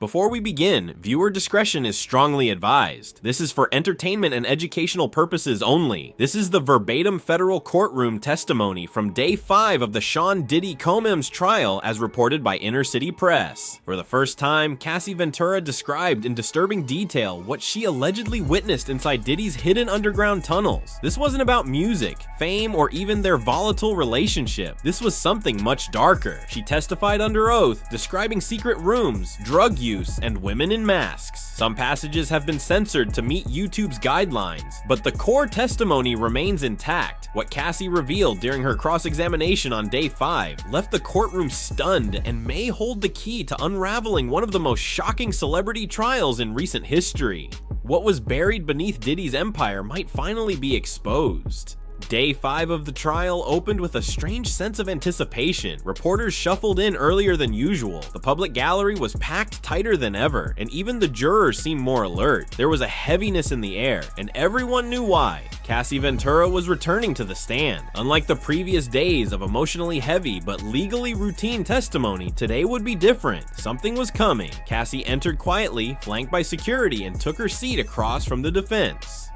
Before we begin, viewer discretion is strongly advised. This is for entertainment and educational purposes only. This is the verbatim federal courtroom testimony from day 5 of the Sean Diddy Combs trial as reported by Inner City Press. For the first time, Cassie Ventura described in disturbing detail what she allegedly witnessed inside Diddy's hidden underground tunnels. This wasn't about music, fame, or even their volatile relationship. This was something much darker. She testified under oath, describing secret rooms, drug use, and women in masks. Some passages have been censored to meet YouTube's guidelines, but the core testimony remains intact. What Cassie revealed during her cross-examination on day 5 left the courtroom stunned and may hold the key to unraveling one of the most shocking celebrity trials in recent history. What was buried beneath Diddy's empire might finally be exposed. Day 5 of the trial opened with a strange sense of anticipation. Reporters shuffled in earlier than usual. The public gallery was packed tighter than ever, and even the jurors seemed more alert. There was a heaviness in the air, and everyone knew why. Cassie Ventura was returning to the stand. Unlike the previous days of emotionally heavy but legally routine testimony, today would be different. Something was coming. Cassie entered quietly, flanked by security, and took her seat across from the defense.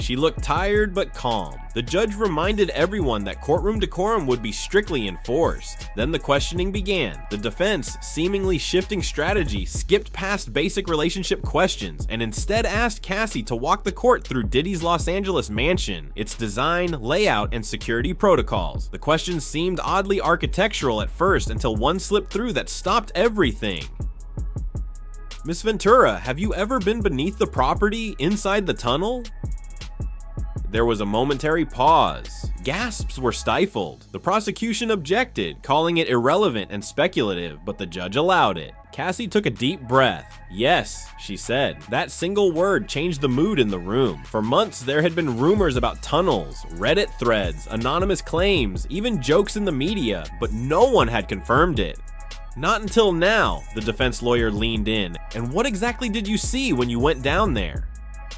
She looked tired but calm. The judge reminded everyone that courtroom decorum would be strictly enforced. Then the questioning began. The defense, seemingly shifting strategy, skipped past basic relationship questions and instead asked Cassie to walk the court through Diddy's Los Angeles mansion, its design, layout, and security protocols. The questions seemed oddly architectural at first until one slipped through that stopped everything. Miss Ventura, have you ever been beneath the property, inside the tunnel? There was a momentary pause. Gasps were stifled. The prosecution objected, calling it irrelevant and speculative, but the judge allowed it. Cassie took a deep breath. Yes, she said. That single word changed the mood in the room. For months, there had been rumors about tunnels, Reddit threads, anonymous claims, even jokes in the media, but no one had confirmed it. Not until now, the defense lawyer leaned in. And what exactly did you see when you went down there?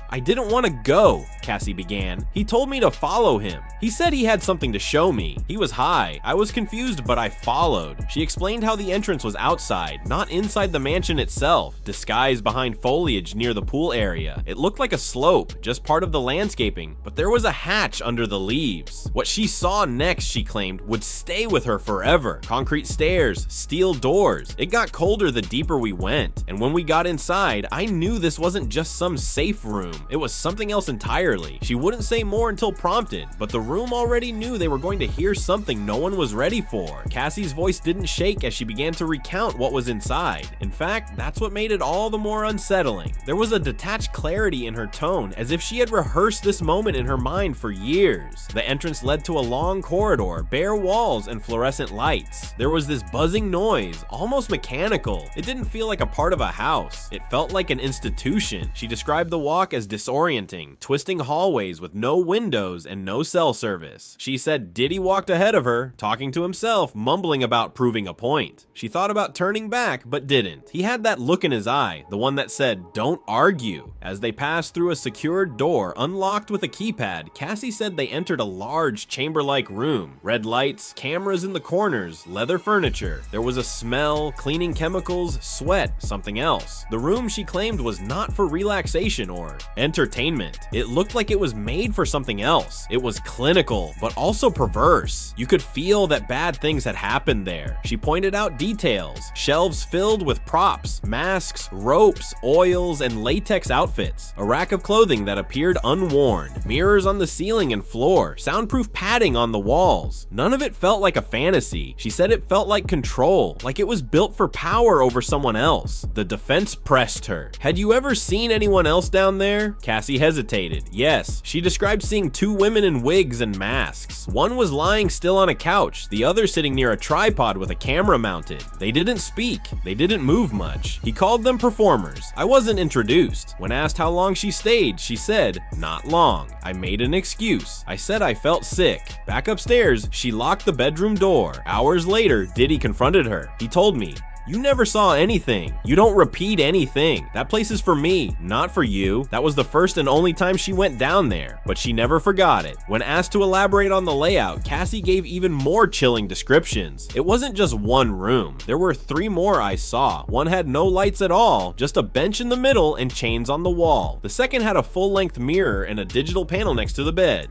I didn't want to go, Cassie began. He told me to follow him. He said he had something to show me. He was high. I was confused, but I followed. She explained how the entrance was outside, not inside the mansion itself, disguised behind foliage near the pool area. It looked like a slope, just part of the landscaping, but there was a hatch under the leaves. What she saw next, she claimed, would stay with her forever. Concrete stairs, steel doors. It got colder the deeper we went, and when we got inside, I knew this wasn't just some safe room. It was something else entirely. She wouldn't say more until prompted, but the room already knew they were going to hear something no one was ready for. Cassie's voice didn't shake as she began to recount what was inside. In fact, that's what made it all the more unsettling. There was a detached clarity in her tone, as if she had rehearsed this moment in her mind for years. The entrance led to a long corridor, bare walls, and fluorescent lights. There was this buzzing noise, almost mechanical. It didn't feel like a part of a house. It felt like an institution. She described the walk as disorienting, twisting hallways with no windows and no cell service. She said Diddy walked ahead of her, talking to himself, mumbling about proving a point. She thought about turning back, but didn't. He had that look in his eye, the one that said, "Don't argue." As they passed through a secured door, unlocked with a keypad, Cassie said they entered a large chamber-like room. Red lights, cameras in the corners, leather furniture. There was a smell, cleaning chemicals, sweat, something else. The room, she claimed, was not for relaxation or entertainment. It looked like it was made for something else. It was clinical, but also perverse. You could feel that bad things had happened there. She pointed out details, shelves filled with props, masks, ropes, oils, and latex outfits, a rack of clothing that appeared unworn, mirrors on the ceiling and floor, soundproof padding on the walls. None of it felt like a fantasy. She said it felt like control, like it was built for power over someone else. The defense pressed her. Had you ever seen anyone else down there? Cassie hesitated. Yes, she described seeing 2 women in wigs and masks. One was lying still on a couch, the other sitting near a tripod with a camera mounted. They didn't speak. They didn't move much. He called them performers. I wasn't introduced. When asked how long she stayed, she said, "Not long." I made an excuse. I said I felt sick. Back upstairs, she locked the bedroom door. Hours later, Diddy confronted her. He told me, You never saw anything. You don't repeat anything. That place is for me, not for you. That was the first and only time she went down there, but she never forgot it. When asked to elaborate on the layout, Cassie gave even more chilling descriptions. It wasn't just one room. There were 3 more I saw. One had no lights at all, just a bench in the middle and chains on the wall. The second had a full-length mirror and a digital panel next to the bed.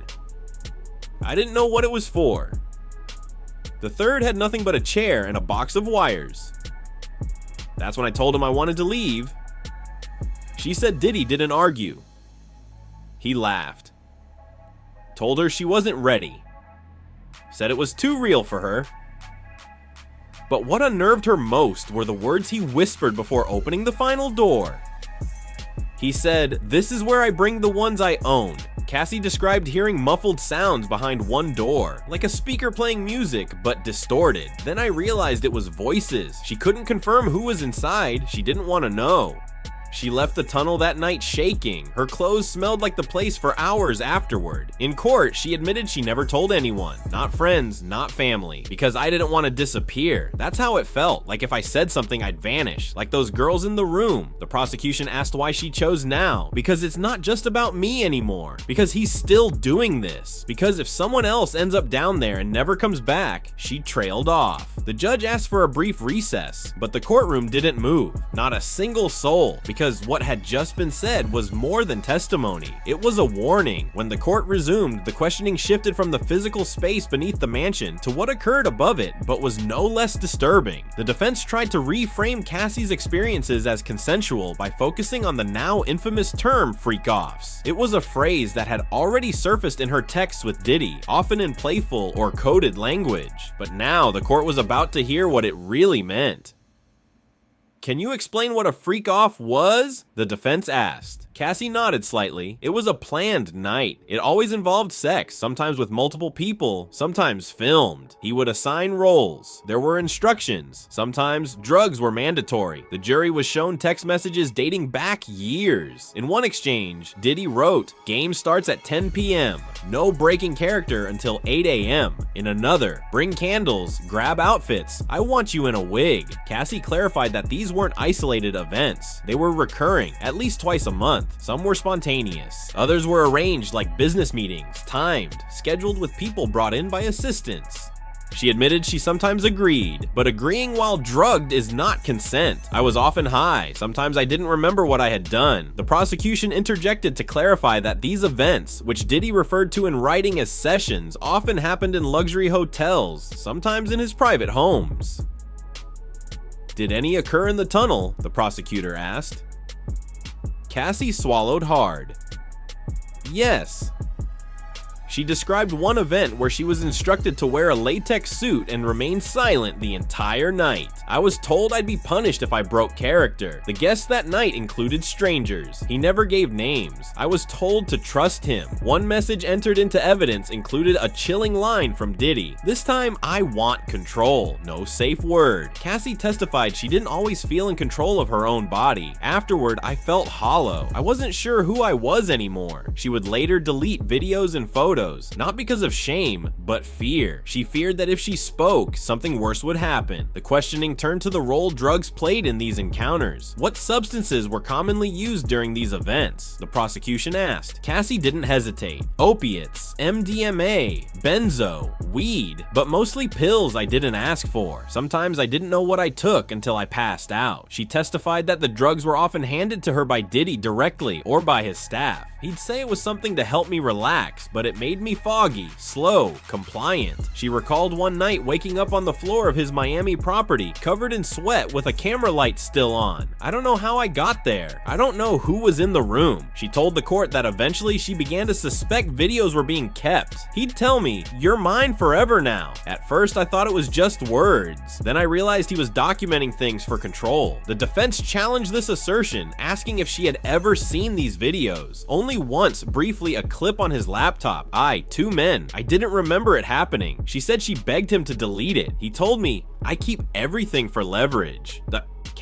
I didn't know what it was for. The third had nothing but a chair and a box of wires. That's when I told him I wanted to leave. She said Diddy didn't argue. He laughed. Told her she wasn't ready. Said it was too real for her. But what unnerved her most were the words he whispered before opening the final door. He said, "This is where I bring the ones I own." Cassie described hearing muffled sounds behind one door, like a speaker playing music, but distorted. Then I realized it was voices. She couldn't confirm who was inside. She didn't want to know. She left the tunnel that night shaking. Her clothes smelled like the place for hours afterward. In court, she admitted she never told anyone. Not friends, not family. Because I didn't want to disappear. That's how it felt. Like if I said something, I'd vanish. Like those girls in the room. The prosecution asked why she chose now. Because it's not just about me anymore. Because he's still doing this. Because if someone else ends up down there and never comes back, she trailed off. The judge asked for a brief recess, but the courtroom didn't move. Not a single soul. Because what had just been said was more than testimony. It was a warning. When the court resumed, the questioning shifted from the physical space beneath the mansion to what occurred above it, but was no less disturbing. The defense tried to reframe Cassie's experiences as consensual by focusing on the now infamous term freakoffs. It was a phrase that had already surfaced in her texts with Diddy, often in playful or coded language. But now the court was about to hear what it really meant. "Can you explain what a freak-off was?" the defense asked. Cassie nodded slightly. It was a planned night. It always involved sex, sometimes with multiple people, sometimes filmed. He would assign roles. There were instructions. Sometimes drugs were mandatory. The jury was shown text messages dating back years. In one exchange, Diddy wrote, "Game starts at 10 p.m. No breaking character until 8 a.m. In another, "Bring candles, grab outfits. I want you in a wig." Cassie clarified that these weren't isolated events. They were recurring, at least twice a month. Some were spontaneous. Others were arranged like business meetings, timed, scheduled with people brought in by assistants. She admitted she sometimes agreed, but agreeing while drugged is not consent. "I was often high. Sometimes I didn't remember what I had done." The prosecution interjected to clarify that these events, which Diddy referred to in writing as sessions, often happened in luxury hotels, sometimes in his private homes. "Did any occur in the tunnel?" the prosecutor asked. Cassie swallowed hard. "Yes." She described one event where she was instructed to wear a latex suit and remain silent the entire night. "I was told I'd be punished if I broke character. The guests that night included strangers. He never gave names. I was told to trust him." One message entered into evidence included a chilling line from Diddy. "This time, I want control." No safe word. Cassie testified she didn't always feel in control of her own body. "Afterward, I felt hollow. I wasn't sure who I was anymore." She would later delete videos and photos. Not because of shame, but fear. She feared that if she spoke, something worse would happen. The questioning turned to the role drugs played in these encounters. What substances were commonly used during these events? The prosecution asked. Cassie didn't hesitate. "Opiates, MDMA, benzo, weed, but mostly pills I didn't ask for. Sometimes I didn't know what I took until I passed out." She testified that the drugs were often handed to her by Diddy directly or by his staff. He'd say it was something to help me relax, but it made me foggy, slow, compliant. She recalled one night waking up on the floor of his Miami property, covered in sweat with a camera light still on. "I don't know how I got there. I don't know who was in the room." She told the court that eventually she began to suspect videos were being kept. He'd tell me, "You're mine forever now." At first, I thought it was just words. Then I realized he was documenting things for control. The defense challenged this assertion, asking if she had ever seen these videos. Only once, briefly, a clip on his laptop. Two men. I didn't remember it happening. She said she begged him to delete it. He told me, "I keep everything for leverage."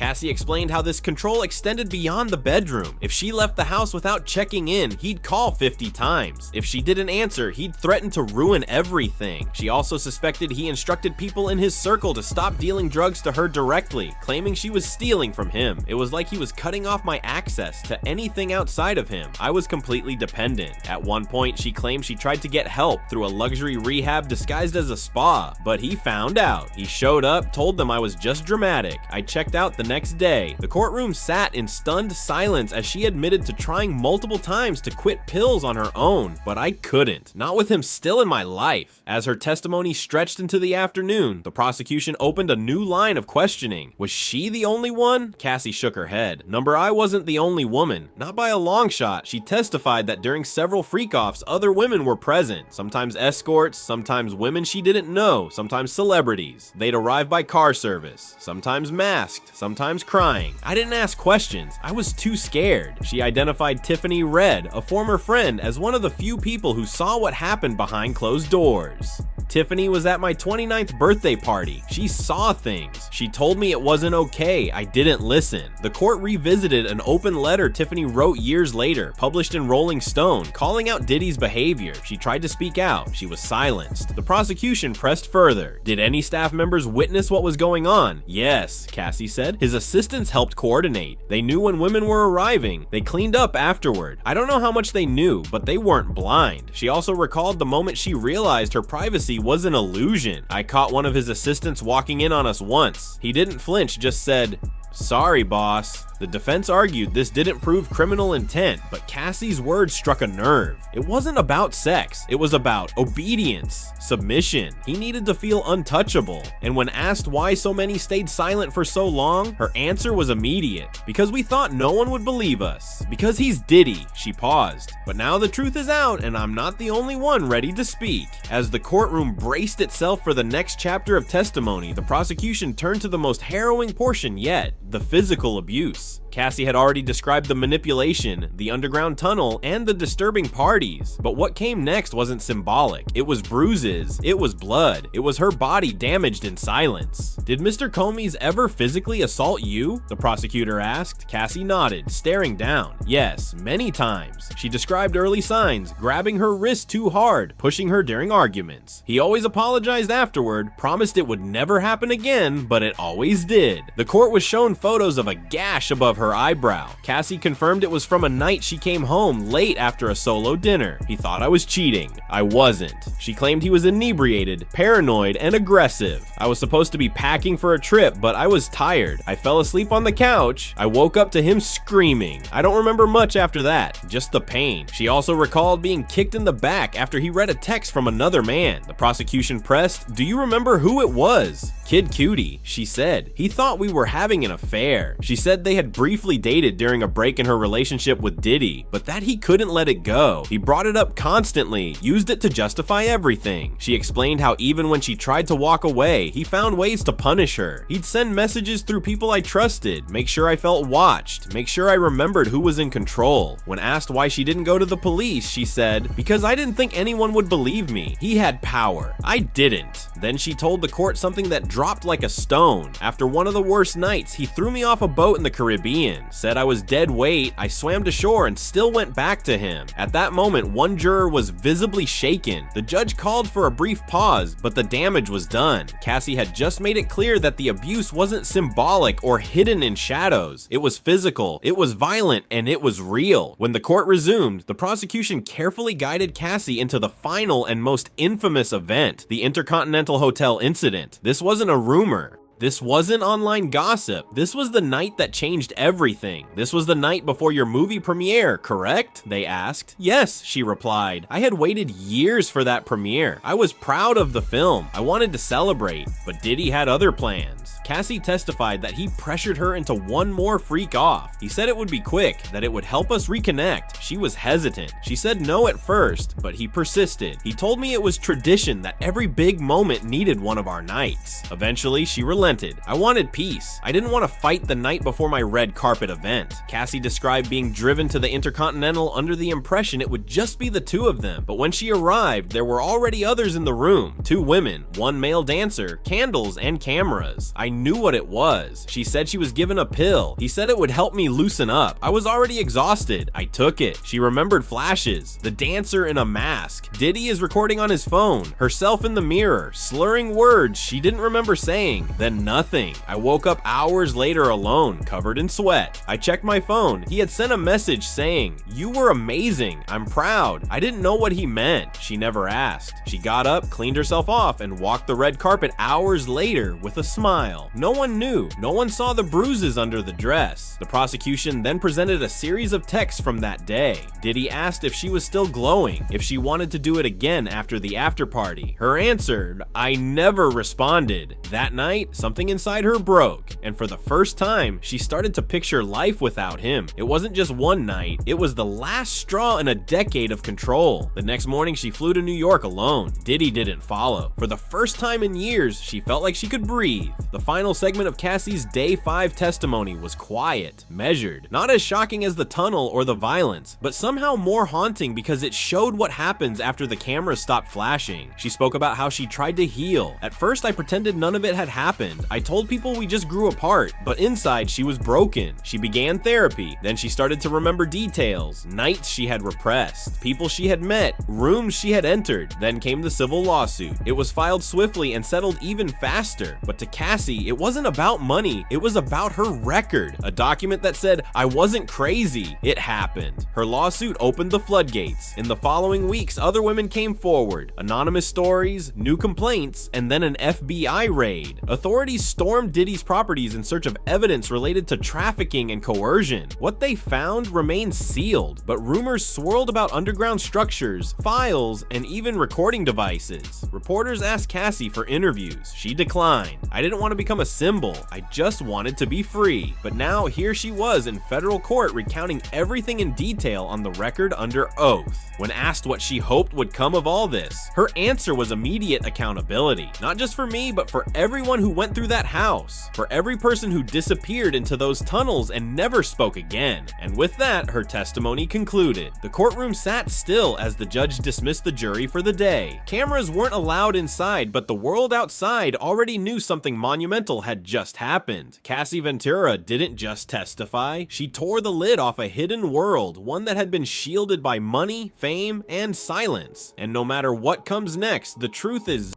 Cassie explained how this control extended beyond the bedroom. If she left the house without checking in, he'd call 50 times. If she didn't answer, he'd threaten to ruin everything. She also suspected he instructed people in his circle to stop dealing drugs to her directly, claiming she was stealing from him. It was like he was cutting off my access to anything outside of him. I was completely dependent. At one point, she claimed she tried to get help through a luxury rehab disguised as a spa, but he found out. He showed up, told them I was just dramatic. I checked out the next day. The courtroom sat in stunned silence as she admitted to trying multiple times to quit pills on her own, but I couldn't. Not with him still in my life. As her testimony stretched into the afternoon, the prosecution opened a new line of questioning. Was she the only one? Cassie shook her head. Number I wasn't the only woman. Not by a long shot. She testified that during several freak-offs, other women were present. Sometimes escorts, sometimes women she didn't know, sometimes celebrities. They'd arrive by car service, sometimes masked, sometimes crying. I didn't ask questions. I was too scared. She identified Tiffany Red, a former friend, as one of the few people who saw what happened behind closed doors. Tiffany was at my 29th birthday party. She saw things. She told me it wasn't okay. I didn't listen. The court revisited an open letter Tiffany wrote years later, published in Rolling Stone, calling out Diddy's behavior. She tried to speak out. She was silenced. The prosecution pressed further. Did any staff members witness what was going on? Yes, Cassie said. His assistants helped coordinate. They knew when women were arriving. They cleaned up afterward. I don't know how much they knew, but they weren't blind. She also recalled the moment she realized her privacy was an illusion. I caught one of his assistants walking in on us once. He didn't flinch, just said, "Sorry, boss." The defense argued this didn't prove criminal intent, but Cassie's words struck a nerve. It wasn't about sex. It was about obedience, submission. He needed to feel untouchable. And when asked why so many stayed silent for so long, her answer was immediate. Because we thought no one would believe us. Because he's Diddy. She paused. But now the truth is out, and I'm not the only one ready to speak. As the courtroom braced itself for the next chapter of testimony, the prosecution turned to the most harrowing portion yet, the physical abuse. Cassie had already described the manipulation, the underground tunnel, and the disturbing parties. But what came next wasn't symbolic. It was bruises. It was blood. It was her body damaged in silence. Did Mr. Comey's ever physically assault you? The prosecutor asked. Cassie nodded, staring down. Yes, many times. She described early signs, grabbing her wrist too hard, pushing her during arguments. He always apologized afterward, promised it would never happen again, but it always did. The court was shown photos of a gash above her eyebrow. Cassie confirmed it was from a night she came home late after a solo dinner. He thought I was cheating. I wasn't. She claimed he was inebriated, paranoid, and aggressive. I was supposed to be packing for a trip, but I was tired. I fell asleep on the couch. I woke up to him screaming. I don't remember much after that, just the pain. She also recalled being kicked in the back after he read a text from another man. The prosecution pressed, "Do you remember who it was?" "Kid Cutie," she said. "He thought we were having an affair." She said they had briefly dated during a break in her relationship with Diddy, but that he couldn't let it go. He brought it up constantly, used it to justify everything. She explained how even when she tried to walk away, he found ways to punish her. He'd send messages through people I trusted, make sure I felt watched, make sure I remembered who was in control. When asked why she didn't go to the police, she said, "Because I didn't think anyone would believe me. He had power. I didn't." Then she told the court something that dropped like a stone. After one of the worst nights, he threw me off a boat in the Caribbean, said I was dead weight, I swam to shore and still went back to him. At that moment, one juror was visibly shaken. The judge called for a brief pause, but the damage was done. Cassie had just made it clear that the abuse wasn't symbolic or hidden in shadows. It was physical, it was violent, and it was real. When the court resumed, the prosecution carefully guided Cassie into the final and most infamous event, the Intercontinental Hotel incident. This wasn't a rumor. This wasn't online gossip. This was the night that changed everything. This was the night before your movie premiere, correct? They asked. Yes, she replied. I had waited years for that premiere. I was proud of the film. I wanted to celebrate, but Diddy had other plans. Cassie testified that he pressured her into one more freak off. He said it would be quick, that it would help us reconnect. She was hesitant. She said no at first, but he persisted. He told me it was tradition that every big moment needed one of our nights. Eventually, she relented. I wanted peace. I didn't want to fight the night before my red carpet event. Cassie described being driven to the Intercontinental under the impression it would just be the two of them, but when she arrived, there were already others in the room. 2 women, 1 male dancer, candles, and cameras. I knew what it was. She said she was given a pill. He said it would help me loosen up. I was already exhausted. I took it. She remembered flashes. The dancer in a mask. Diddy is recording on his phone. Herself in the mirror, slurring words she didn't remember saying. Then nothing. I woke up hours later alone, covered in sweat. I checked my phone. He had sent a message saying, "You were amazing. I'm proud." I didn't know what he meant. She never asked. She got up, cleaned herself off, and walked the red carpet hours later with a smile. No one knew. No one saw the bruises under the dress. The prosecution then presented a series of texts from that day. Diddy asked if she was still glowing, if she wanted to do it again after the after party. Her answer, "I never responded." That night, something inside her broke, and for the first time, she started to picture life without him. It wasn't just one night, it was the last straw in a decade of control. The next morning, she flew to New York alone. Diddy didn't follow. For the first time in years, she felt like she could breathe. The final segment of Cassie's Day 5 testimony was quiet, measured, not as shocking as the tunnel or the violence, but somehow more haunting because it showed what happens after the cameras stop flashing. She spoke about how she tried to heal. "At first, I pretended none of it had happened. I told people we just grew apart, but inside she was broken." She began therapy. Then she started to remember details, nights she had repressed, people she had met, rooms she had entered. Then came the civil lawsuit. It was filed swiftly and settled even faster. But to Cassie, it wasn't about money, it was about her record. A document that said, "I wasn't crazy, it happened." Her lawsuit opened the floodgates. In the following weeks, other women came forward. Anonymous stories, new complaints, and then an FBI raid. Authorities stormed Diddy's properties in search of evidence related to trafficking and coercion. What they found remained sealed, but rumors swirled about underground structures, files, and even recording devices. Reporters asked Cassie for interviews. She declined. "I didn't want to become a symbol. I just wanted to be free." But now here she was in federal court recounting everything in detail on the record under oath. When asked what she hoped would come of all this, her answer was immediate accountability. Not just for me, but for everyone who went through that house. For every person who disappeared into those tunnels and never spoke again. And with that, her testimony concluded. The courtroom sat still as the judge dismissed the jury for the day. Cameras weren't allowed inside, but the world outside already knew something monumental had just happened. Cassie Ventura didn't just testify. She tore the lid off a hidden world, one that had been shielded by money, fame, and silence. And no matter what comes next, the truth is